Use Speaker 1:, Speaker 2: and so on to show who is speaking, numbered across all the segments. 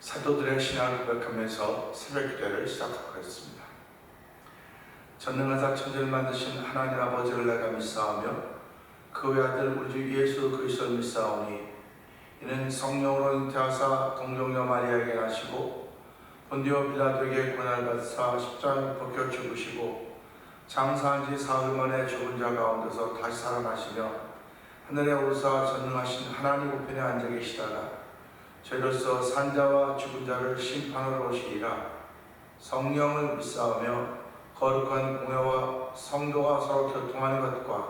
Speaker 1: 사도들의 신앙을 고백하면서 새벽기도를 시작하겠습니다. 전능하사 천지를 만드신 하나님 아버지를 내가 믿사오며 그 외아들 우리 주 예수 그리스도를 믿사오니 이는 성령으로 잉태하사 동정녀 마리아에게 나시고 본디오 빌라도에게 고난을 받으사 십자가에 벗겨 죽으시고 장사한 지 사흘 만에 죽은 자 가운데서 다시 살아나시며 하늘에 오르사 전능하신 하나님 우편에 앉아 계시다가 저희로서 산자와 죽은 자를 심판하러 오시리라. 성령을 믿사오며 거룩한 공회와 성도가 서로 교통하는 것과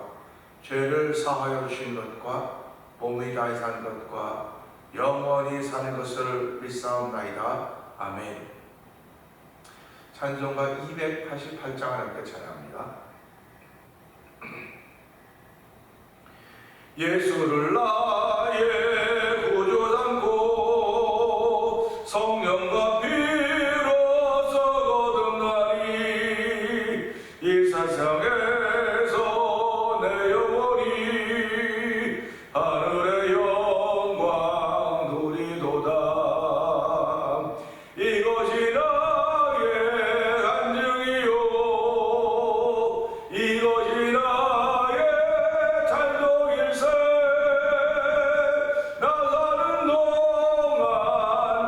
Speaker 1: 죄를 사하여 주시는 것과 몸이 다시 사는 것과 영원히 사는 것을 믿사옵나이다. 아멘. 찬송가 288장을 함께 찬양합니다. 예수를 나의 구주 삼고 성령과 피로서 거듭나니 이 세상에서 내 영혼이 하늘의 영광 누리도다. 이것이 나의 간증이요 이것이 나의 찬송일세. 나 사는 동안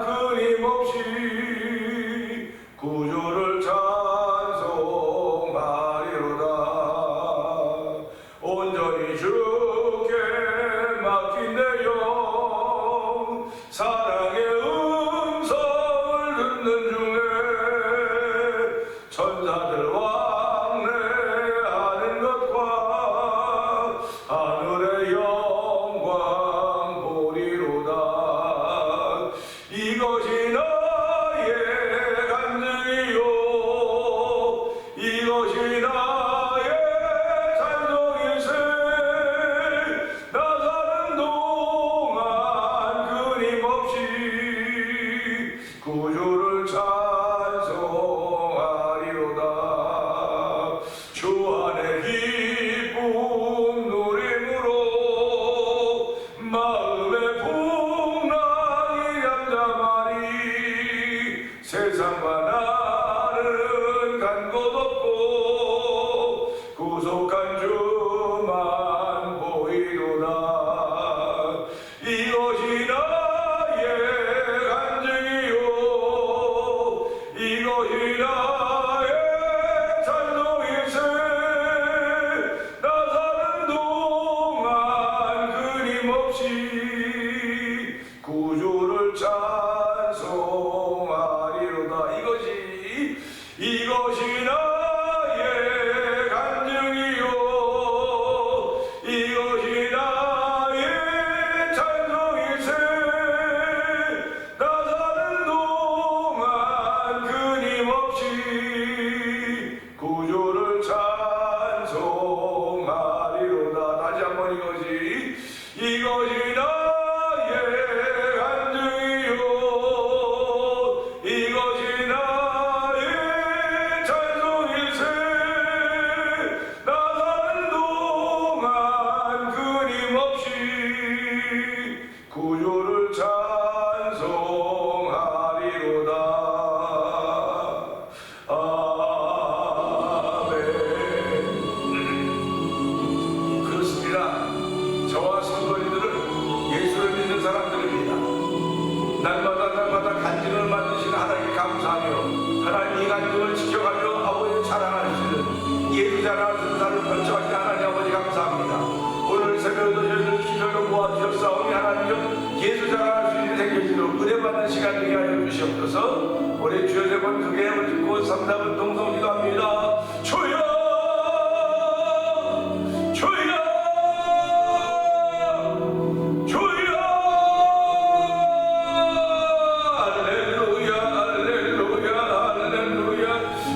Speaker 1: 끊임없이 구주를 찬송하리로다. 온전히 주께 맡긴 내 영 사랑의 음성을 듣는 중에 천사들 왕래하는 것과 하늘의 영광 보리로다. 이것이 나의 간증이요 이것이 나의 찬송일세. 나 사는 동안 끊임없이 구주를 찬송하리로다. 주 안에 기쁨 누림으로 마음의 풍랑이 잠잠하니 세상과 나는 간 곳 없고 구속한 주만 보이도다. 이것이 나의 간증이요 이것이 나의 찬송일세. 나 사는 동안 끊임없이 구주를 찬송하리로다. 이것이 나의 간증이요 이것이 나의 찬송일세. 나 사는 동안 끊임없이 구주를 찬송하리로다. 다시 한번 이것이 나의 간증이요 이것이 나의 찬송일세. 나 사는 동안 끊임없이 구주를 찬송하리로다. 아멘. 그렇습니다. 저와 성도님들은 예수를 믿는 사람들입니다. 날마다 간증을 만드신 하나님께 감사하며 하나님 이 간증을 지켜가며 아버지를 자랑하시는 예수 자랑하는 사람을 번쩍하신 하나님 아버지 감사합니다. 오늘 새벽에도 저희들 기도로 모아주셨사오니 하나님 예수 자랑할 수 있는 생겨지도록 은혜받는 시간 되게 하여 주시옵소서. 우리 주여 세 번 크게 짓고 3답은 동성 기도합니다. 주여 주여 주여 할렐루야 할렐루야 할렐루야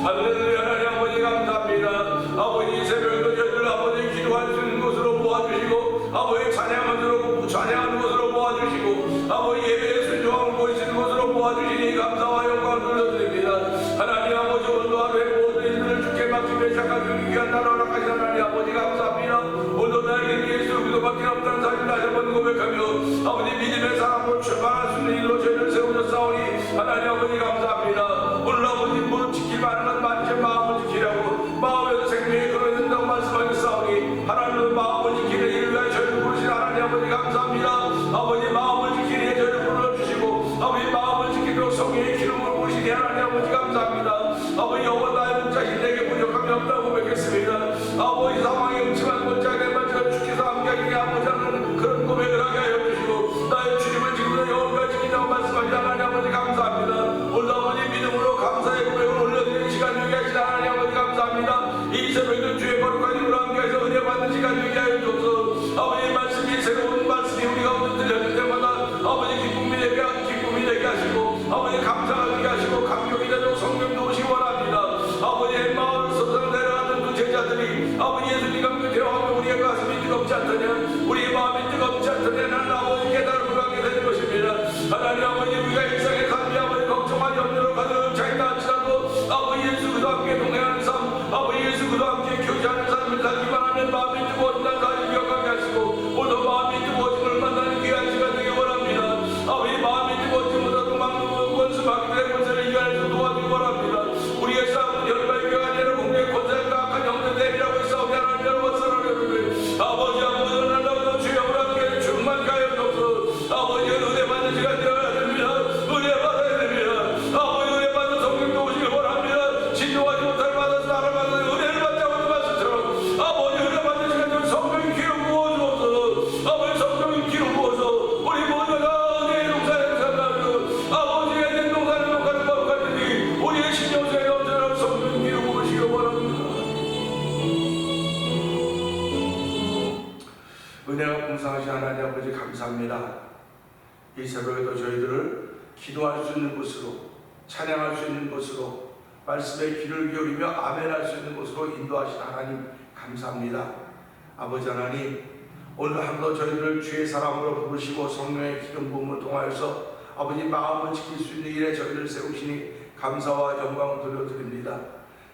Speaker 1: 할렐루야. 하나님 아버지 감사합니다. 아버지 이 새벽에도 저희들 아버지 기도할 수 있는 곳으로 모아주시고 아버지 찬양하는 곳으로 모아주시고 아버지 예배의 순종함을 보이시는 곳으로 모아주시니 감사와 영광을 돌려드립니다. 하나님 아버지 오늘도 하루에 모든 일들을 주께 맡기며 시작하기 위한 나라 허락하신 하나님 아버지 감사합니다. 오늘도 나에게 예수 그리스도밖에 없다는 사실 다시 한번 고백하며 아버지 믿음의 사람으로 출발할 수 있는 일로 저희를 세우셨사오니 하나님 아버지 감사합니다. 오늘 아버지 무릎 지킬 만한 것 많지 마음을 지키라고 마음에서 생명이 끌어낸다고 말씀하셨사오니 하나님은 마음을 지키는 일을 위하여 저희를 부르신 하나님 아버지 감사합니다. 아버지 마음을 지키는 저희를 불러주시고 아버지 마음을 지키도록 성령의 기름으로 부르시니 하나님 아버지 감사합니다. 아버지 여호와 나의 목자신 내게 부족함이 없다고 고백했습니다. 아버지 상황이 음침한 못자게만 제가 주께서 함께하시니 아버지 하는 그런 고백을 하게 하여 주시고 나의 주님을 지금도 영원까지 지킨다고 말씀하신 하나님 아버지 감사합니다. 오늘 아버지 믿음으로 감사의 고백을 올려드리는 시간 되게 하신 하나님 아버지 감사합니다. 이 새벽에도 주의 거룩한 힘으로 함께해서 은혜 받는 시간 되게 하여 주옵소서. 아버지의 말씀이 새로운 말씀이 우리 가운데 들려질 때마다 아버지 기쁨이 되게 하시고 아버지 감사가 되게 하시고 감격이 되도록 성령도 오시기 원합니다. 아버지의 마음을 쏟아 내려가는 그 제자들이 아버지 예수님과 함께 대화하며 우리의 가슴이 뜨겁지 않더냐 우리의 마음이 뜨겁지 않더냐 나는 아버지 깨달음을 갖게 되는 것입니다. 하나님 아버지 우리가 일상의 삶이 아버지 걱정과 염려로 가득 차있다 할지라도 아버지 예수 그리스도와 함께 동행하는 삶 아버지 예수 그리스도와 함께 교제하는 삶을 살기만 하면 마음이 뜨거워진다는 사실을 기억하게 하시고 오늘 마음이 뜨거워짐을 만나는 귀한 시간 되기 원합니다. 아버지 마음이 뜨거워짐보다 도망치고 원수마귀들의 권세를 이겨내서 도와주기 원합니다. 우리의 싸움은 열과의 교가 아니라 공격의 권세가 악한 형제들이라고 싸우지 하나님 여러분 사랑하는 아버지 하나님 주여 함께 충만케 하여 주옵소서. 아버지 은혜 받는 시간 되어야 됩니다. 은혜 받아야 됩니다. 아버지 은혜 받는 성령도 오시길 원합니다. 진정하지 못할 받아서 살아가는 은혜를 받자고 하는 말씀처럼 아버지 은혜 받는 시간 되면 성령의 기름 부어주옵소서. 아버지 성령의 기름 부어서 우리 모두가 은혜의 동산에 살아가고 아버지의 된 동산에 녹아는 법까지 우리의 신령 속에 넘쳐나는 성령의 기름 부으시길 원합니다. 은혜가 풍성하신 하나님 아버지 감사합니다. 이 새벽에도 저희들을 기도할 수 있는 곳으로 찬양할 수 있는 곳으로 말씀에 귀를 기울이며 아멘할 수 있는 곳으로 인도하신 하나님 감사합니다. 아버지 하나님 오늘 하루도 저희들을 주의 사랑으로 부르시고 성령의 기름 부음을 통하여서 아버지 마음을 지킬 수 있는 일에 저희를 세우시니 감사와 영광을 돌려드립니다.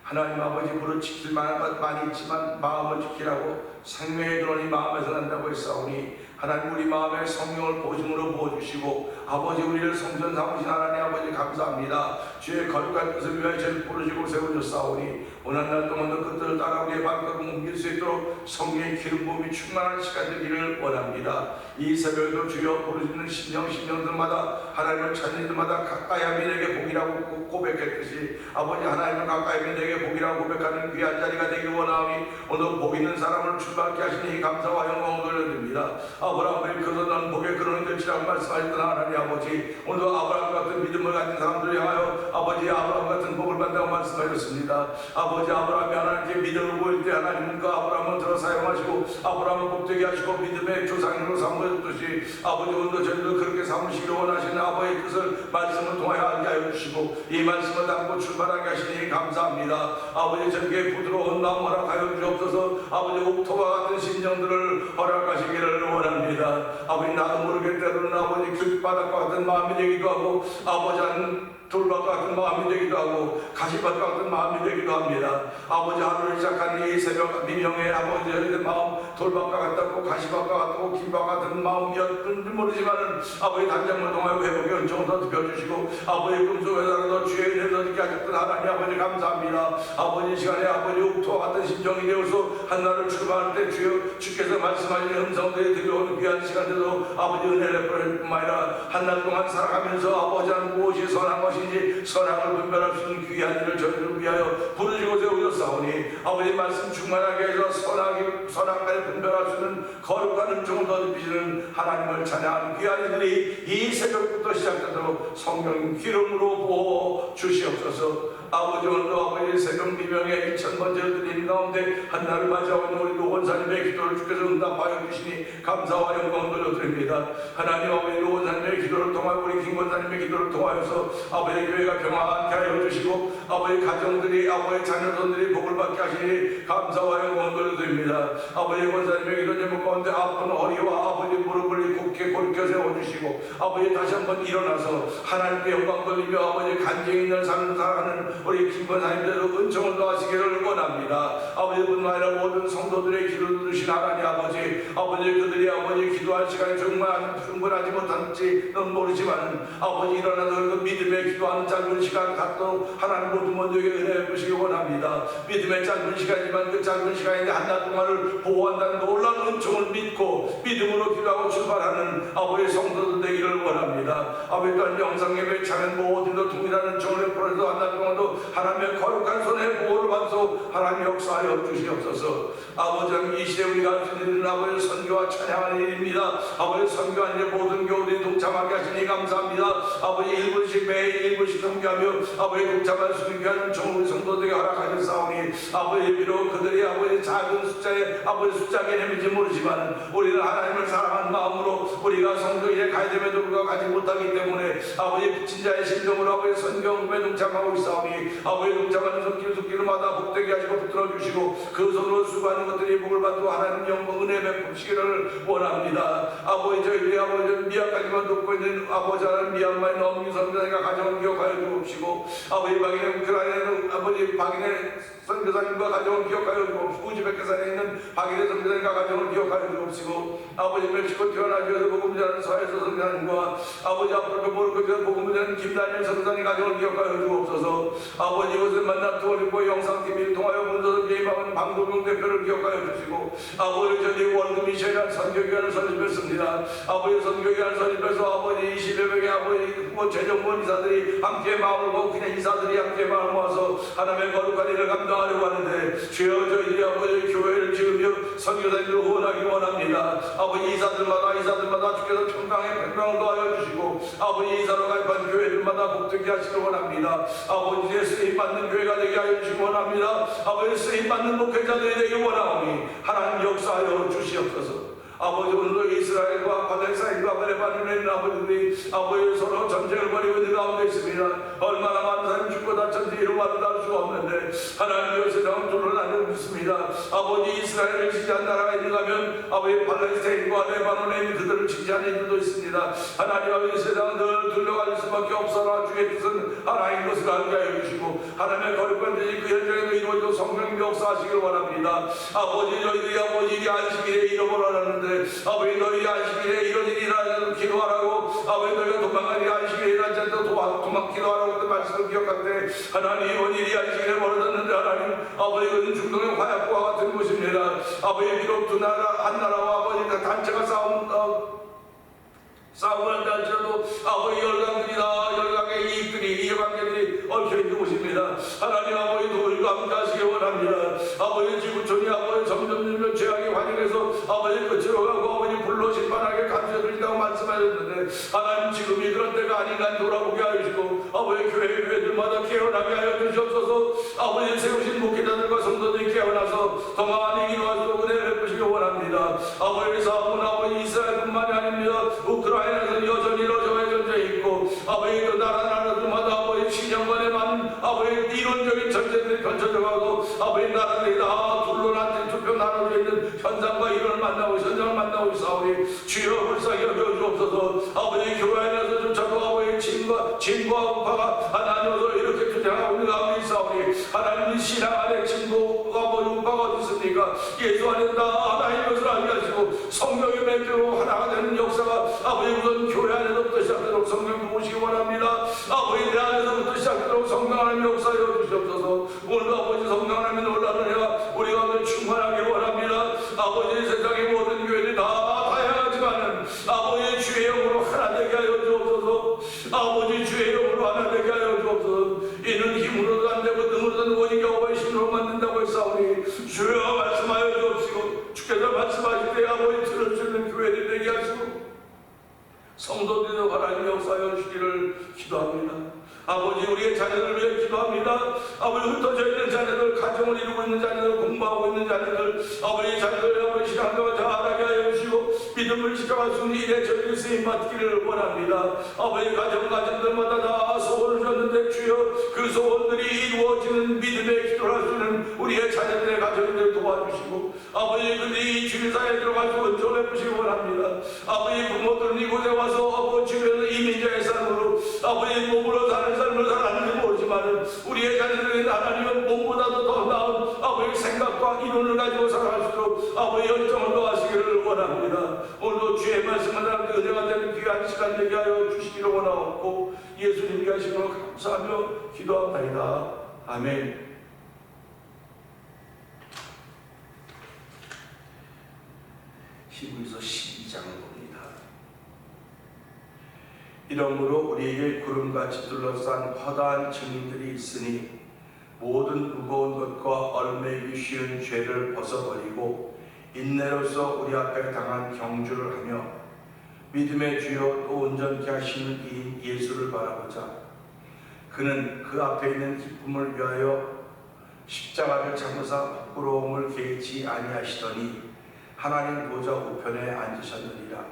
Speaker 1: 하나님 아버지 무릇 지킬 만한 것 많이 있지만 마음을 지키라고 생명의 근원이 마음에서 난다고 했사오니 하나님 우리 마음에 성령을 보증으로 부어주시고 아버지 우리를 성전 삼으신 하나님 아버지 감사합니다. 주의 거룩한 뜻을 위하여 저를 부르시고 세우셨사오니 오늘 날 동안도 그 뜻을 따라 우리의 발걸음 옮길 수 있도록 성령의 기름 부음이 충만한 시간 되기를 원합니다. 이 새벽에도 주여 부르시는 심령들마다 하나님을 찾는 이들마다 가까이 하면 내게 복이라고 고백했듯이 아버지 하나님을 가까이 하면 내게 복이라고 고백하는 귀한 자리가 되길 원하오니 오늘 복 있는 사람을 출발케 하시니 감사와 영광을 돌려드립니다. 아브라함의 그러던 복의 근원이 될지라고 말씀하셨던 하나님 아버지 오늘도 아브라함 같은 믿음을 가진 사람들을 향하여 아버지 아브라함 같은 복을 받는다고 말씀하셨습니다. 아버지 아브라함이 하나님께 믿음을 보일 때 하나님은 그 아브라함을 들어 사용하시고 아브라함을 복되게 하시고 믿음의 조상으로 삼으셨듯이 아버지 오늘도 저희도 그렇게 삼으시기를 원하시는 아버지의 뜻을 말씀을 통하여 알게 하여 주시고 이 말씀을 담고 출발하게 하시니 감사합니다. 아버지 저에게 부드러운 마음 허락하여 주옵소서. 아버지 옥토와 같은 심령들을 허락하시기를 원합니다. 아버지 나도 모르게 때로는 아버지 길바닥과 같은 마음이 되기도 하고 아버지 한 돌밭과 같은 마음이 되기도 하고 가시밭과 같은 마음이 되기도 합니다. 아버지 하루를 시작한 이 새벽 미명의 아버지 저희의 마음 돌밭과 같고 가시밭과 같고 길밭 같은 마음이었는지 모르지만은 아버지 단장을 통하여 회복의 은총을 더 펴주시고 아버지 금속에서라도 주의 은혜를 더 있게 하셨던 하나님 아버지 감사합니다. 아버지 시간에 아버지 옥토와 같은 심정이 되어서 한날을 출발할 때 주께서 말씀하신 음성들이 들려오는 귀한 시간에도 아버지 은혜를 베풀 뿐만 아니라 한날 동안 살아가면서 아버지 한 무엇이 선한 것인지 선악을 분별할 수 있는 귀한 일을 저희를 위하여 부르시고 세우셨사오니 아버지 말씀 충만하게 해서 선악을 분별할 수 있는 거룩한 은총을 더듬히시는 하나님을 찬양하는 귀한 이들이 이 새벽부터 시작되도록 성령 기름으로 부어 주시옵소서. 아버지 오늘도 아버지 새벽 미명의 1000번째 드린 가운데 한날을 맞이하고 있는 우리 노원사님의 기도를 주께서 응답하여 주시니 감사와 영광을 돌려드립니다. 하나님 아버지 노원사님의 기도를 통하여 우리 김권사님의 기도를 통하여서 아버지 교회가 평안케 하여 주시고 아버지 가정들이 아버지 자녀들이 복을 받게 하시니 감사와 영광을 돌려드립니다. 아버지 권사님의 기도 제목 가운데 아픈 허리와 아버지 무릎을 굳게 골켜 세워주시고 아버지 다시 한번 일어나서 하나님께 영광 돌리며 아버지 간증 있는 삶을 살아가는 우리 김권사님들도 은총을 더하시기를 원합니다. 아버지뿐만 아니라 모든 성도들의 기도를 들으신 하나님 아버지, 그들이 아버지 기도할 시간이 정말 충분하지 못한지는 모르지만 아버지 일어나서 그 믿음의 기도하는 짧은 시간 갖도록 하나님 모든 분들에게 은혜 베푸시기 원합니다. 믿음의 짧은 시간이지만 그 짧은 시간인데 한날 동안을 보호한다는 놀라운 은총을 믿고 믿음으로 기도하고 출발하는 아버지 성도들 되기를 원합니다. 아버지 또한 영상예배 참여 모든도 동일한 은총을 베풀어서 한날 동안도 하나님의 거룩한 손에 보호를 받소 하나님 역사하여 주시옵소서. 아버지 이 시대 우리가 할 수 있는 아버지 선교와 찬양하는 일입니다. 아버지 선교하는 일 모든 교우들이 동참하게 하시니 감사합니다. 아버지 1분씩 매일 1분씩 선교하며 아버지 동참할 수 있게 하는 좋은 성도들에게 허락하셨사오니 아버지 비록 그들이 아버지 작은 숫자의 아버지 숫자 개념인지 모르지만 우리는 하나님을 사랑하는 마음으로 우리가 성도일에 가야 됨에도 불구하고 가지 못하기 때문에 아버지 붙인 자의 심정으로 아버지 선교에 동참하고 있사오니 아버지 동참하는 손길마다 복되게 하시고 붙들어 주시고 그 손으로 수고하는 것들이 복을 받고 하나님 영광 은혜 베푸시기를 원합니다. 아버지 저희들이 아버지 미약까지만 돕고 있는 아버지 하나님 미얀마의 넘기 선교사님과 가정을 기억하여 주옵시고 아버지 박인의 우크라이나는 아버지 박인의 선교사님과 가정을 기억하여 주옵시고 우즈베키스탄에 있는 박인의 선교사님과 가정을 기억하여 주옵시고 아버지 멕시코 태어나주에서 복음 전하는 서해서 선교사님과 아버지 앞으로 모르고서 복음 전하는 김다니엘 선교사님 가정을 기억하여 주옵소서. 아버지 이곳을 만나 투어리고 영상TV를 통하여 문서를 개입하는 방도경 대표를 기억하여 주시고 아버지 저희 월드미션이라는 선교기관을 설립했습니다. 아버지 선교기관을 설립해서 아버지 20여 명의 아버지 재정부원 이사들이 함께 마음을 모으고 그냥 이사들이 함께 마음을 모아서 하나님의 거룩한 일을 감당하려고 하는데 주여 저희들이 아버지 교회를 지으며 선교사님들을 후원하기 원합니다. 아버지 이사들마다 주께서 평강을 더하여 주시고 아버지 이사로 가입한 교회들마다 복되게 하시기 원합니다. 아버지의 쓰임받는 교회가 되게 하여 주시기 원합니다. 아버지 쓰임받는 목회자들이 되기 원하오니 하나님 역사하여 주시옵소서. 아버지 오늘도 이스라엘과 팔레스타인과 레바논에 있는 아버지들이 아버지 서로 전쟁을 벌이고 있는 가운데 있습니다. 얼마나 많은 사람이 죽고 다쳤는지 이루마도 알 수가 없는데 하나님의 세상은 둘러나고 있습니다. 아버지 이스라엘을 지지한 나라가 있는가 하면 아버지 팔레스타인과 레바논에 있는 그들을 지지하는 이들도 있습니다. 하나님 아버지 세상은 늘 둘러갈 수밖에 없어라. 주의 뜻은 하나님 것을 알게 하여 주시고 하나님의 거룩한 뜻이 그 현장에도 이루어지고 성령 역사하시길 원합니다. 아버지 저희들이 아버지 이 안식일에 잃어버렸는데 아버지 너희 안식일에 이런 일이 일어나는 기도하라고 아버지 너희가 도망가니 안식일에 일어나지 않도록 도망 기도하라고 그 말씀을 기억할 때 하나님 원일이 안식일에 벌어졌는데 하나님 아버지 그는 중동의 화약과 같은 곳입니다. 아버지 비록 두 나라 한 나라와 아버지 단체가 싸움을 한다 할지라도 아버지 열강의 이익들이 이 관계들이 얽혀있는 곳입니다. 하나님 아버지 도를 감사하시기 원합니다. 아버지 지구촌이 아버지 점점 죄악의 환영에서 아버지 끝으로 가고 아버지 불로 심판하게 감춰드린다고 말씀하셨는데 하나님 지금이 그런 때가 아닌가 돌아보게 하시고 아버지 교회들마다 깨어나게 하여 주시옵소서. 아버지 세우신 목회자들과 성도들이 깨어나서 더 많이 기도하시고 은혜 베푸시기 원합니다. 아버지 사업은 아버지 이스라엘뿐만이 아닙니다. 우크라이나에서 여전히 러시아에 있고 아버지 또 나라들마다 아버지 7년간에 많은 아버지 이론적인 전쟁들이 펼쳐져가고 아버지 나라들이 다 둘러난 투표 나눠져 있는 현장과 이론을 만나고 현장을 만나고 있사오니 주여 불쌍히 여겨주옵소서. 아버지 교회 안에서조차도 아버지 진과 우파가 하나님으로 이렇게 투쟁하고 있는 가운데 있사오니 하나님 신앙 안에 진보가 아버지 우파가 어디 있습니까? 예수 안에 다 하나님 것을 알게 하시고 성령의 맺대로 하나가 되는 역사가 아버지 우선 교회 안에서부터 시작되도록 성령 도우시기 원합니다. 아버지 내 안에서부터 시작되도록 성령 하나님 역사하여 주시옵소서. 오늘도 아버지 성령 하나님 놀라는 해가 우리 가운데 충만하기 원합니다. 아버지 세상의 모든 교회들이 다 다양하지만은 아버지 주의 영으로 하나 되게 하여 주옵소서. 아버지 주의 영으로 하나 되게 하여 주옵소서. 이는 힘으로도 안 되고 능으로도 오직 여호와의 힘으로 만든다고 했사오니 주여 말씀하여 주옵시고 주께서 말씀하실 때 아버지 들을 수 있는 교회들이 되게 하시고 성도들의 하나님 역사하여 주시기를 기도합니다. 아버지 우리의 자녀들을 위해 기도합니다. 아버지 흩어져 있는 자녀들, 가정을 이루고 있는 자녀들, 공부하고 있는 자녀들, 아버지 자녀들 아버지 신앙도 잘하게 하여 주시고 믿음을 지켜갈 수 있는 일에 저희를 쓰임 받기를 원합니다. 아버지 가정들마다 다 소원을 줬는데 주여 그 소원들이 이루어지는 믿음의 기도를 할 수 있는 우리의 자녀들의 가정들을 도와주시고 아버지 그들이 주일사에 들어갈 수 은총을 베푸시기 원합니다. 아버지 부모들은 이곳에 와서 아버지 주변의 이민자의 삶으로 아버지 몸으로 사는 삶을 살았는지 모르지만 우리의 자녀들에게 하나님은 몸보다도 더 나은 아버지의 생각과 이론을 가지고 살아갈 수 있도록 아버지의 열정을 더하시기를 원합니다. 오늘도 주의 말씀을 하나님께 은혜가 되는 귀한 시간 되게 하여 주시기를 원하옵고 예수님께 하시기로 감사하며 기도합니다. 아멘. 히브리서 12장을 봅니다. 이러므로 우리에게 구름같이 둘러싼 허다한 증인들이 있으니 모든 무거운 것과 얼매기 쉬운 죄를 벗어버리고 인내로서 우리 앞에 당한 경주를 하며 믿음의 주요 또 온전케 하시는 이인 예수를 바라보자. 그는 그 앞에 있는 기쁨을 위하여 십자가를 참으사 부끄러움을 개의치 아니하시더니 하나님 보좌 우편에 앉으셨느니라.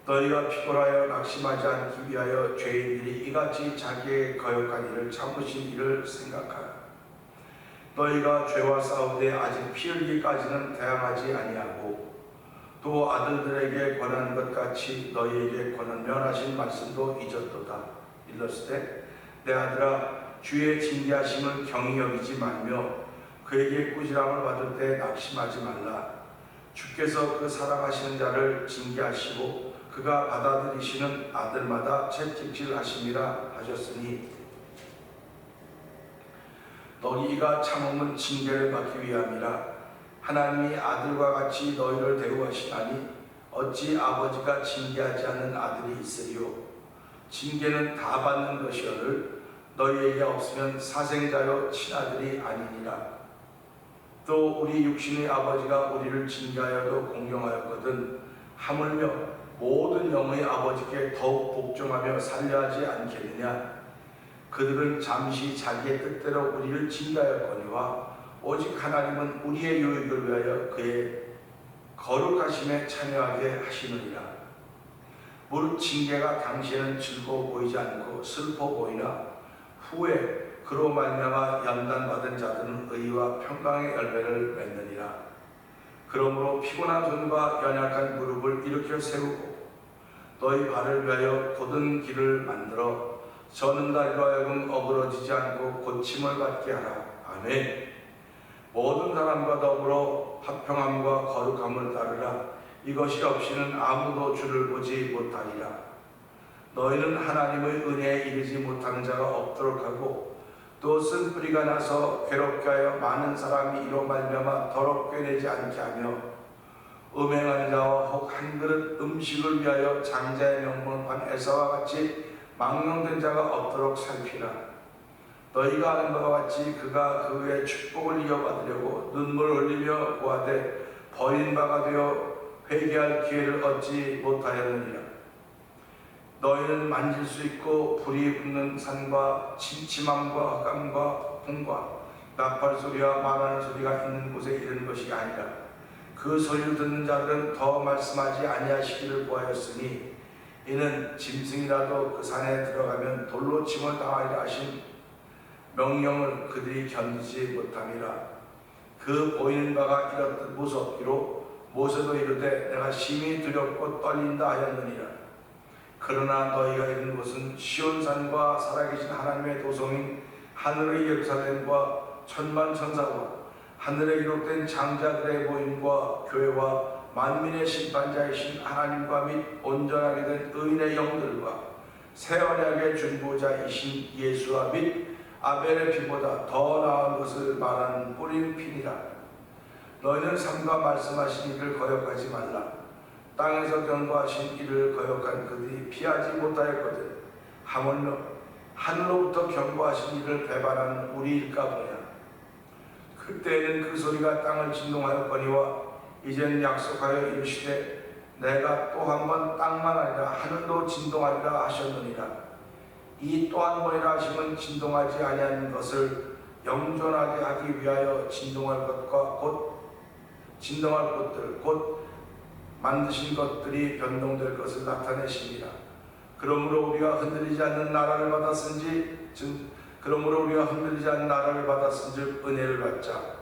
Speaker 1: 너희가 피곤하여 낙심하지 않기 위하여 죄인들이 이같이 자기의 거역한 일을 참으신 일을 생각하라. 너희가 죄와 싸우되 아직 피 흘리기까지는 대항하지 아니하고 또 아들들에게 권한 것 같이 너희에게 면하신 말씀도 잊었도다. 일렀을 때 내 아들아 주의 징계하심을 경히 여기지 말며 그에게 꾸지람을 받을 때 낙심하지 말라. 주께서 그 사랑하시는 자를 징계하시고 그가 받아들이시는 아들마다 채찍질하심이라 하셨으니 너희가 참음은 징계를 받기 위함이라. 하나님이 아들과 같이 너희를 대우하시나니 어찌 아버지가 징계하지 않는 아들이 있으리요. 징계는 다 받는 것이오늘 너희에게 없으면 사생자요 친아들이 아니니라. 또 우리 육신의 아버지가 우리를 징계하여도 공경하였거든 하물며 모든 영의 아버지께 더욱 복종하며 살려하지 않겠느냐. 그들은 잠시 자기의 뜻대로 우리를 징계하였거니와 오직 하나님은 우리의 유익을 위하여 그의 거룩하심에 참여하게 하시느니라. 무릇 징계가 당시에는 즐거워 보이지 않고 슬퍼 보이나 후에 그로 말미암아 연단받은 자들은 의와 평강의 열매를 맺느니라. 그러므로 피곤한 손과 연약한 무릎을 일으켜 세우고 너희 발을 위하여 곧은 길을 만들어 저는 자리로 하여금 어그러지지 않고 고침을 받게 하라. 아멘. 모든 사람과 더불어 화평함과 거룩함을 따르라. 이것이 없이는 아무도 주를 보지 못하리라. 너희는 하나님의 은혜에 이르지 못하는 자가 없도록 하고 또 쓴뿌리가 나서 괴롭게 하여 많은 사람이 이로 말미암아 더럽게 되지 않게 하며 음행하는 자와 혹 한 그릇 음식을 위하여 장자의 명분을 판 에사와 같이 망령된 자가 없도록 살피라. 너희가 아는 바와 같이 그가 그의 축복을 이어받으려고 눈물을 흘리며 구하되 버린 바가 되어 회개할 기회를 얻지 못하였느니라. 너희는 만질 수 있고 불이 붙는 산과 침침함과 흑암과 홍과 나팔 소리와 말하는 소리가 있는 곳에 이르는 것이 아니라 그 소리를 듣는 자들은 더 말씀하지 아니하시기를 구하였으니 이는 짐승이라도 그 산에 들어가면 돌로 침을 당하리라 하신 명령을 그들이 견디지 못함이라. 그 보이는 바가 이렇듯 무섭기로 모세도 이르되 내가 심히 두렵고 떨린다 하였느니라. 그러나 너희가 있는 곳은 시온산과 살아계신 하나님의 도성인 하늘의 예루살렘과 천만 천사와 하늘에 기록된 장자들의 모임과 교회와 만민의 심판자이신 하나님과 및 온전하게 된 의인의 영들과 새 언약의 중보자이신 예수와 및 아벨의 피보다 더 나은 것을 말하는 뿌린 피니라. 너희는 삼가 말씀하신 이를 거역하지 말라. 땅에서 경고하신 이를 거역한 그들이 피하지 못하였거든 하물며 하늘로부터 경고하신 이를 배반하는 우리일까 보냐. 그때에는 그 소리가 땅을 진동하였거니와 이제는 약속하여 이르시되 내가 또 한 번 땅만 아니라 하늘도 진동하리라 하셨느니라. 이 또 한 번이라 하심은 진동하지 아니하는 것을 영존하게 하기 위하여 진동할 것과 곧 진동할 것들 곧 만드신 것들이 변동될 것을 나타내십니다. 그러므로 우리가 흔들리지 않는 나라를 받았은즉 은혜를 받자.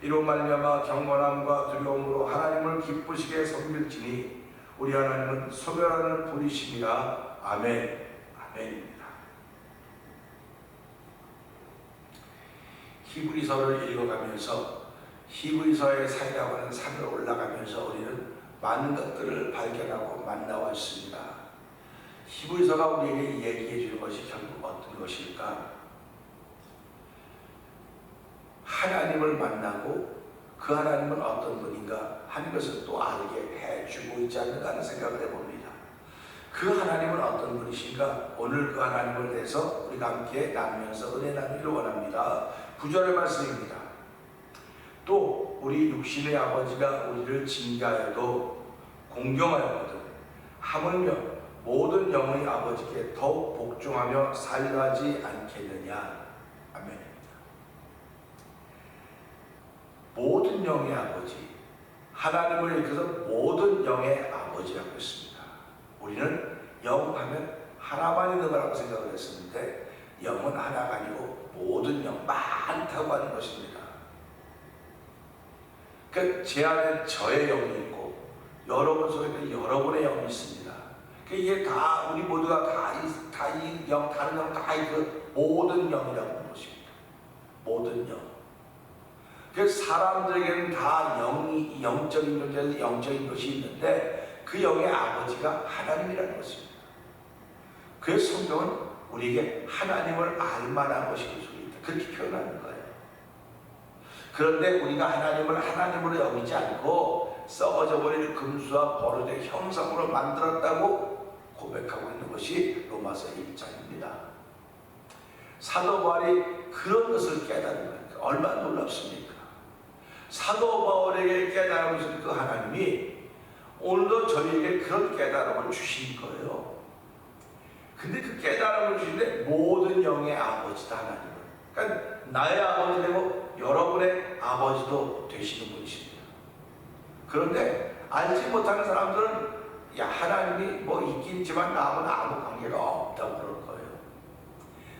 Speaker 1: 이로 말미암아 경건함과 두려움으로 하나님을 기쁘시게 섬길지니 우리 하나님은 소멸하는 분이십니다. 아멘. 아멘입니다. 히브리서를 읽어가면서 히브리서의 산이라고 하는 산을 올라가면서 우리는 많은 것들을 발견하고 만나왔습니다. 히브리서가 우리에게 얘기해 주는 것이 결국 어떤 것일까? 하나님을 만나고 그 하나님은 어떤 분인가 하는 것을 또 알게 해주고 있지 않는가 하는 생각을 해봅니다. 그 하나님은 어떤 분이신가? 오늘 그 하나님을 대해서 우리가 함께 나누면서 은혜 나누기를 원합니다. 9절의 말씀입니다. 또 우리 육신의 아버지가 우리를 징계하여도 공경하였거든 하물며 모든 영의 아버지께 더욱 복종하며 살려하지 않겠느냐. 아멘. 모든 영의 아버지, 하나님을 일컬어서 모든 영의 아버지라고 했습니다. 우리는 영 하면 하나만 있는 거라고 생각을 했었는데 영은 하나가 아니고 모든 영, 많다고 하는 것입니다. 그러니까 제 안에 저의 영이 있고 여러분 속에는 여러분의 영이 있습니다. 그러니까 이게 다 우리 모두가 다 이 영, 다른 영, 다 그 모든 영이라고 하는 것입니다. 모든 영. 그래서 사람들에게는 다 영이, 영적인 존재에서 영적인 것이 있는데 그 영의 아버지가 하나님이라는 것입니다. 그래서 성경은 우리에게 하나님을 알만한 것이 있다. 그렇게 표현하는 거예요. 그런데 우리가 하나님을 하나님으로 여기지 않고 썩어져 버릴 금수와 버릇의 형상으로 만들었다고 고백하고 있는 것이 로마서 1장입니다. 사도 바울이 그런 것을 깨달은 거니까 얼마나 놀랍습니까? 사도 바울에게 깨달음을 주신 그 하나님이 오늘도 저희에게 그런 깨달음을 주신 거예요. 근데 그 깨달음을 주시는데 모든 영의 아버지다 하나님은. 그러니까 나의 아버지 되고 여러분의 아버지도 되시는 분이십니다. 그런데 알지 못하는 사람들은 야 하나님이 뭐 있긴 있지만 나하고는 아무 관계가 없다고 그럴 거예요.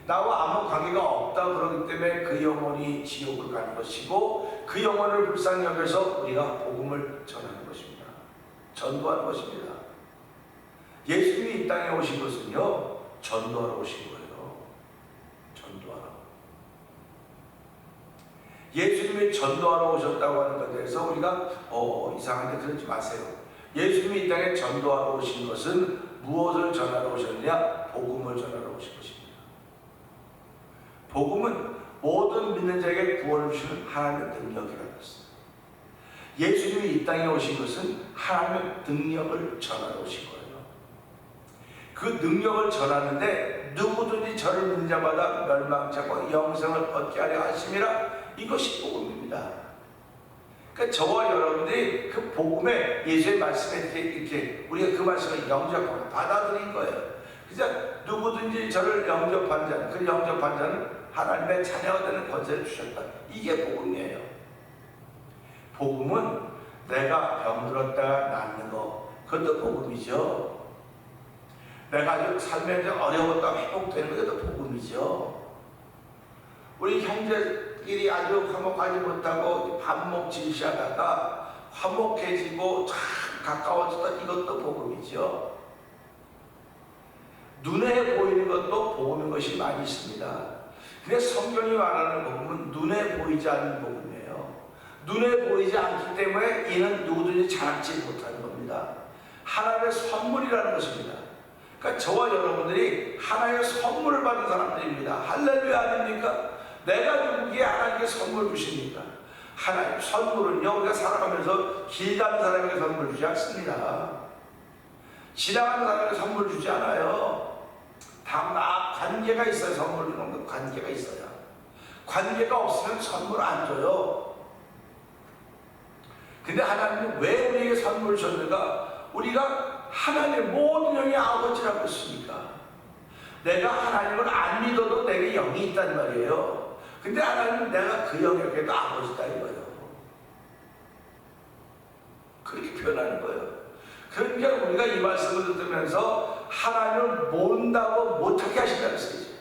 Speaker 1: 나와 아무 관계가 없다고 그러기 때문에 그 영혼이 지옥을 가는 것이고 그 영혼을 불쌍히 여겨서 우리가 복음을 전하는 것입니다. 전도하는 것입니다. 예수님이 이 땅에 오신 것은요 전도하러 오신 거예요. 전도하러. 예수님이 전도하러 오셨다고 하는 것에 대해서 우리가 이상한데 그러지 마세요. 예수님이 이 땅에 전도하러 오신 것은 무엇을 전하러 오셨느냐? 복음을 전하러 오신 것입니다. 복음은 모든 믿는 자에게 구원을 주시는 하나님의 능력이라고 했습니다. 예수님이 이 땅에 오신 것은 하나님의 능력을 전하러 오신 거예요. 그 능력을 전하는데 누구든지 저를 믿는 자마다 멸망치 않고 영생을 얻게 하려 하심이라. 이것이 복음입니다. 그러니까 저와 여러분들이 그 복음에 예수의 말씀에 이렇게 우리가 그 말씀을 영접하고 받아들인 거예요. 그래서 누구든지 저를 영접한 자는 그 영접한 자는 하나님의 자녀가 되는 권세를 주셨다. 이게 복음이에요. 복음은 내가 병들었다가 낫는 거 그것도 복음이죠. 내가 아주 삶에 어려웠다가 회복되는 것도 복음이죠. 우리 형제끼리 아주 화목하지 못하고 반목 질시하다가 화목해지고 참 가까워졌다. 이것도 복음이죠. 눈에 보이는 것도 복음인 것이 많이 있습니다. 근데 성경이 말하는 복음은 눈에 보이지 않는 복음이에요. 눈에 보이지 않기 때문에 이는 누구든지 자랑치 못하는 겁니다. 하나님의 선물이라는 것입니다. 그러니까 저와 여러분들이 하나님의 선물을 받은 사람들입니다. 할렐루야 아닙니까? 내가 누구에게 하나님께 선물 주십니까? 하나님 선물은요 우리가 살아가면서 길 가는 사람에게 선물 주지 않습니다. 지나가는 사람에게 선물 주지 않아요. 다 관계가 있어요. 선물 주는 건 관계가 있어요. 관계가 없으면 선물 안 줘요. 근데 하나님은 왜 우리에게 선물을 줬는가? 우리가 하나님의 모든 영의 아버지라고 했으니까. 내가 하나님을 안 믿어도 내게 영이 있단 말이에요. 근데 하나님은 내가 그 영역에도 아버지다 이거예요. 그렇게 표현하는 거예요. 그러니까 우리가 이 말씀을 들으면서 하나님을 모른다고 못하게 하신다는 소리죠.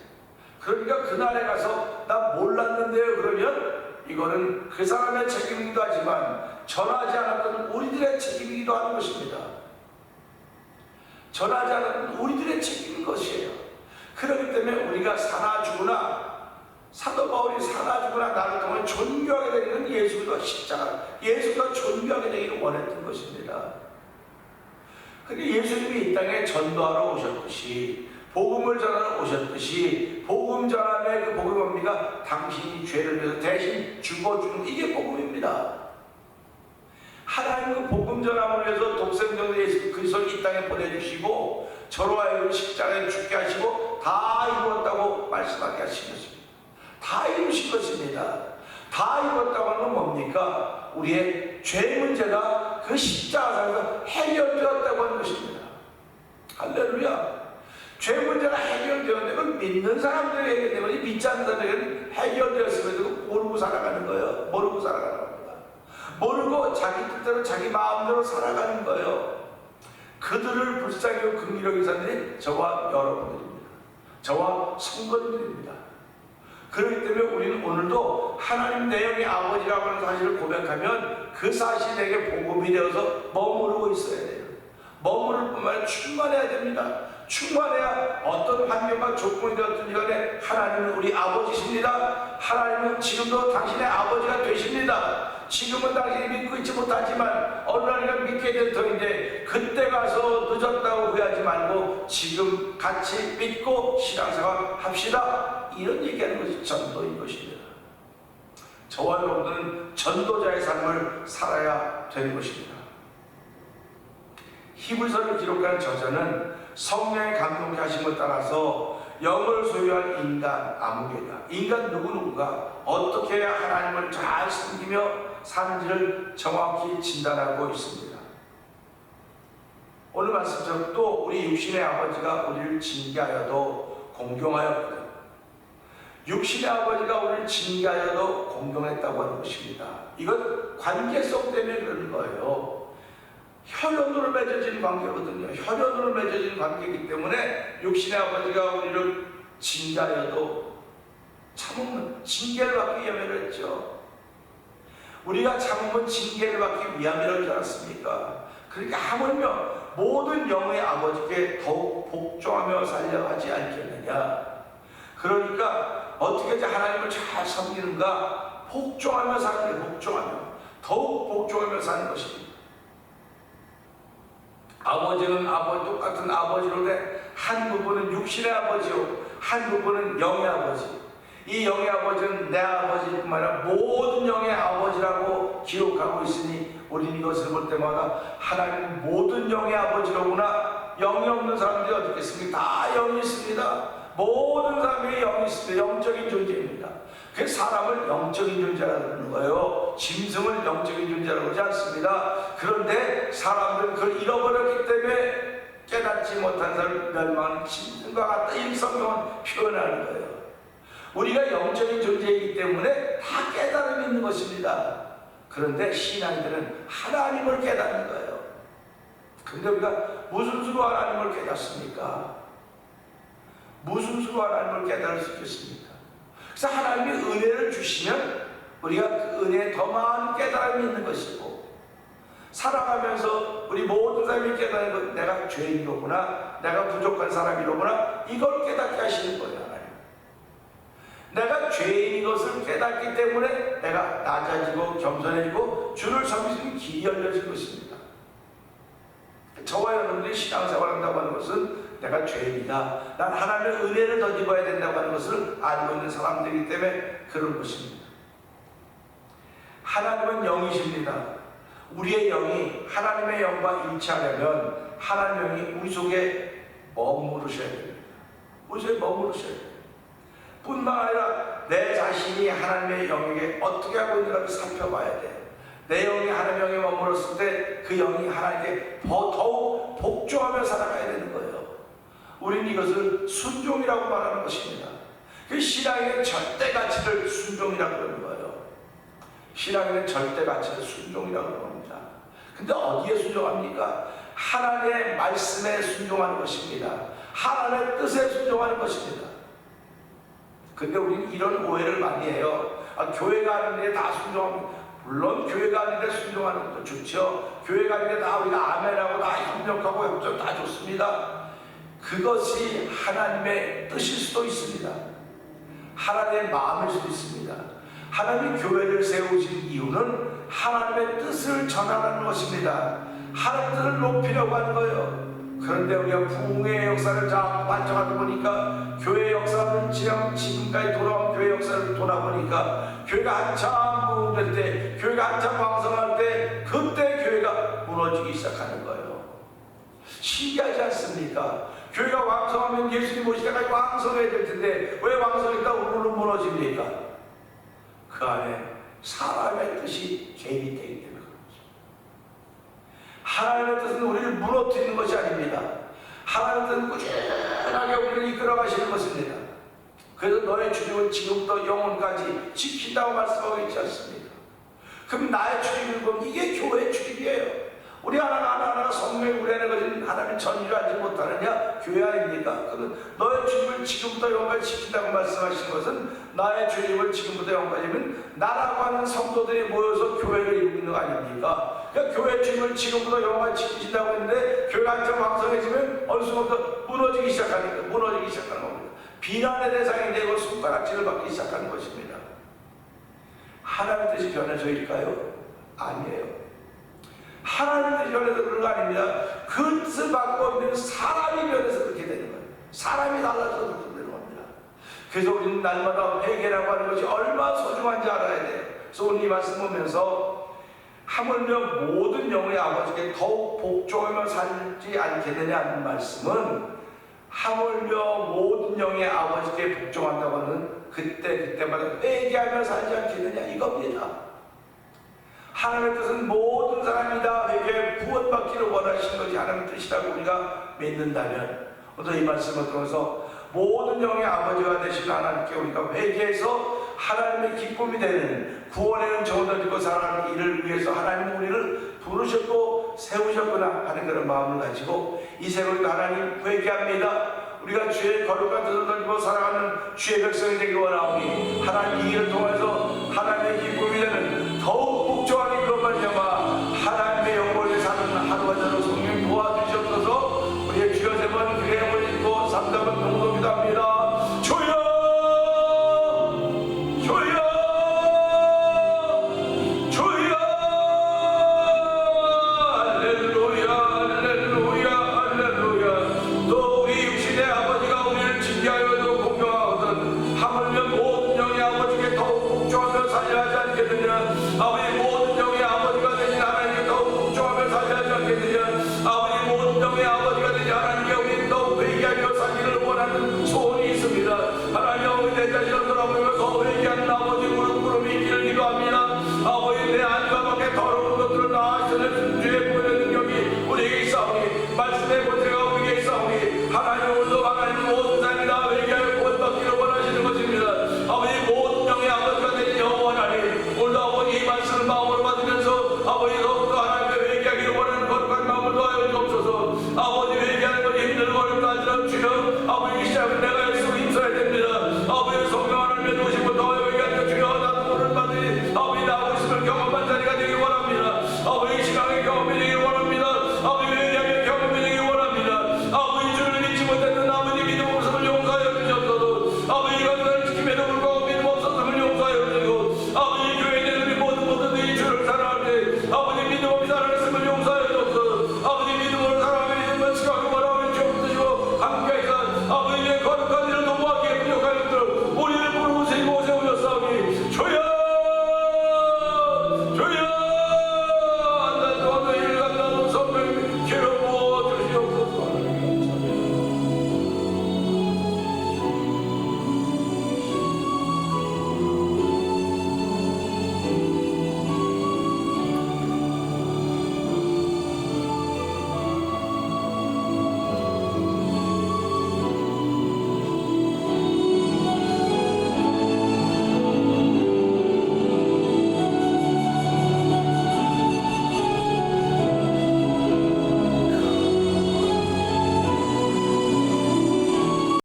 Speaker 1: 그러니까 그날에 가서 나 몰랐는데요 그러면 이거는 그 사람의 책임이기도 하지만 전하지 않았던 우리들의 책임이기도 하는 것입니다. 전하지 않았던 우리들의 책임인 것이에요. 그렇기 때문에 우리가 사나 죽으나 사도 바울이 사라지거나 나를 통해 존귀하게 되는 예수가 십자가, 예수가 존귀하게 되기를 원했던 것입니다. 그런데 예수님이 이 땅에 전도하러 오셨듯이, 복음을 전하러 오셨듯이, 복음 전함의 그 복음이 뭡니까? 당신이 죄를 위해서 대신 죽어주는, 이게 복음입니다. 하나님 그 복음 전함을 위해서 독생자 예수 그리스도를 이 땅에 보내주시고 저로 하여금 십자가에 죽게 하시고 다 이루었다고 말씀하게 하신 것입니다. 다 이루신 것입니다. 다 이뤘다고 하는 건 뭡니까? 우리의 죄 문제가 그 십자가에서 해결되었다고 하는 것입니다. 할렐루야. 죄 문제가 해결되었는데 그걸 믿는 사람들이 해결되고 믿지 않는 사람들에게는 해결되었음에도 모르고 살아가는 거예요. 모르고 살아가는 겁니다. 모르고 자기 뜻대로 자기 마음대로 살아가는 거예요. 그들을 불쌍히 여기고 긍휼히 여긴 사람들이 저와 여러분들입니다. 저와 성도님들입니다. 그렇기 때문에 우리는 오늘도 하나님 내영의 아버지라고 하는 사실을 고백하면 그 사실이 내게 복음이 되어서 머무르고 있어야 돼요. 머무를 뿐만 아니라 충만해야 됩니다. 충만해야 어떤 환경과 조건이 되었든지 간에 하나님은 우리 아버지십니다. 하나님은 지금도 당신의 아버지가 되십니다. 지금은 당신이 믿고 있지 못하지만 어느 날인가 믿게 될 터인데 그때 가서 늦었다고 후회하지 말고 지금 같이 믿고 신앙생활 합시다. 이런 얘기하는 것이 전도인 것입니다. 저와 여러분들은 전도자의 삶을 살아야 되는 것입니다. 히브리서를 기록한 저자는 성령의 감동케 하심을 따라서 영을 소유한 인간 아무개가, 인간 누구누구가 어떻게 해야 하나님을 잘 섬기며 사는지를 정확히 진단하고 있습니다. 오늘 말씀처럼 또 우리 육신의 아버지가 우리를 징계하여도 공경하였거든. 육신의 아버지가 우리를 징계하여도 공경했다고 하는 것입니다. 이건 관계성 때문에 그러는 거예요. 혈연으로 맺어진 관계거든요. 혈연으로 맺어진 관계이기 때문에 육신의 아버지가 우리를 징계하여도 참으면 징계를 받기 위함이라고 했죠. 우리가 참으면 징계를 받기 위함이라고 하지 않았습니까? 그러니까 하물며 모든 영의 아버지께 더욱 복종하며 살려하지 않겠느냐. 그러니까 어떻게 하지 하나님을 잘 섬기는가? 복종하며 사는 게 복종하며 더욱 복종하며 사는 것입니다. 아버지는 아버지 똑같은 아버지로되 한 부분은 육신의 아버지요 한 부분은 영의 아버지. 이 영의 아버지는 내 아버지뿐만 아니라 모든 영의 아버지라고 기록하고 있으니 우리는 이것을 볼 때마다 하나님 모든 영의 아버지로구나. 영이 없는 사람들이 어디 있겠습니까? 다 영이 있습니다. 모든 사람이 영이 있습니다. 영적인 존재입니다. 그래서 사람을 영적인 존재라고 하는 거예요. 짐승을 영적인 존재라고 하지 않습니다. 그런데 사람들은 그걸 잃어버렸기 때문에 깨닫지 못한 사람을 멸망하는 짐승과 같다. 이 성경은 표현하는 거예요. 우리가 영적인 존재이기 때문에 다 깨달음이 있는 것입니다. 그런데 신앙인들은 하나님을 깨닫는 거예요. 그런데 우리가 무슨 수로 하나님을 깨닫습니까? 무슨 수로 하나님을 깨달을 수 있겠습니까? 그래서 하나님이 은혜를 주시면 우리가 그 은혜에 더 많은 깨달음이 있는 것이고, 살아가면서 우리 모든 사람이 깨닫는 것, 내가 죄인이로구나, 내가 부족한 사람이로구나, 이걸 깨닫게 하시는 거예요. 하나님. 내가 죄인인 것을 깨닫기 때문에 내가 낮아지고 겸손해지고 주를 섬기는 길이 열려진 것입니다. 저와 여러분들이 신앙생활을 한다고 하는 것은 내가 죄인이다, 난 하나님의 은혜를 더 입어야 된다고 하는 것을 알고 있는 사람들이기 때문에 그런 것입니다. 하나님은 영이십니다. 우리의 영이 하나님의 영과 일치하려면 하나님의 영이 우리 속에 머무르셔야 됩니다. 우리 속에 머무르셔야 됩니다. 뿐만 아니라 내 자신이 하나님의 영에게 어떻게 하고 있는가를 살펴봐야 돼요. 내 영이 하나님의 영에 머물렀을 때 그 영이 하나님께 더욱 복종하며 살아가야 되는 거예요. 우리는 이것을 순종이라고 말하는 것입니다. 그 신앙의 절대 가치를 순종이라고 그러는 거예요. 신앙의 절대 가치를 순종이라고 그러는 겁니다. 근데 어디에 순종합니까? 하나님의 말씀에 순종하는 것입니다. 하나님의 뜻에 순종하는 것입니다. 근데 우리는 이런 오해를 많이 해요. 교회가 하는데 다 순종합니다. 물론 교회가 하는데 순종하는 것도 좋죠. 교회가 하는데 다 우리가 아멘하고 다 협력하고 협조 다 좋습니다. 그것이 하나님의 뜻일 수도 있습니다. 하나님의 마음일 수도 있습니다. 하나님이 교회를 세우신 이유는 하나님의 뜻을 전하는 것입니다. 하나님의 뜻을 높이려고 하는 거예요. 그런데 우리가 부흥의 역사를 자꾸 반증하다 보니까 교회 역사는 지금까지 돌아온 교회 역사를 돌아보니까 교회가 한참 부흥될 때, 교회가 한참 왕성할 때, 그때 교회가 무너지기 시작하는 거예요. 신기하지 않습니까? 교회가 왕성하면 예수님 오실 때까지 왕성해야 될 텐데 왜 왕성했다고 우르르 무너집니까? 그 안에 사람의 뜻이 죄인이 되기 때문에 그런 것입니다. 하나님의 뜻은 우리를 무너뜨리는 것이 아닙니다. 하나님의 뜻은 꾸준하게 우리를 이끌어 가시는 것입니다. 그래서 너의 주님은 지금부터 영원까지 지킨다고 말씀하고 있지 않습니까? 그럼 나의 주님은 뭐 이게 교회의 주님이에요. 우리 하나하나 성령의 우리 안에 거진 하나님의 전의를 알지 못하느냐? 교회 아닙니까? 그러면 너의 주님을 지금부터 영원까지 지킨다고 말씀하시는 것은 나의 주님을 지금부터 영원까지는 나라고 하는 성도들이 모여서 교회를 이루고 있는 거 아닙니까? 그러니까 교회 주님을 지금부터 영원까지 지키신다고 했는데 교회가 한참 왕성해지면 어느 순간부터 무너지기 시작하는 겁니다. 비난의 대상이 되고 손가락질을 받기 시작하는 것입니다. 하나님의 뜻이 변해서일까요? 아니에요. 하나님의 뜻이 변해서 그런 거 아닙니다. 그 뜻을 받고 있는 사람이 변해서 그렇게 되는 거예요. 사람이 달라져서 그렇게 되는 겁니다. 그래서 우리는 날마다 회개라고 하는 것이 얼마나 소중한지 알아야 돼요. 그래서 오늘 이 말씀 보면서 하물며 모든 영의 아버지께 더욱 복종하며 살지 않겠느냐 하는 말씀은 하물며 모든 영의 아버지께 복종한다고 하는 그때마다 회개하며 살지 않겠느냐 이겁니다. 하나님의 뜻은 모든 사람이 다 회개에 구원받기를 원하시는 것이 하나님의 뜻이라고 우리가 믿는다면 오늘 이 말씀을 통해서 모든 영의 아버지가 되신 하나님께 우리가 회개해서 하나님의 기쁨이 되는 구원의 은총을 누리고 살아가는 일을 위해서 하나님은 우리를 부르셨고 세우셨구나 하는 그런 마음을 가지고 이 새벽에도 하나님 회개합니다. 우리가 주의 거룩한 뜻을 가지고 살아가는 주의 백성이 되기 원하오니 하나님 이 일을 통해서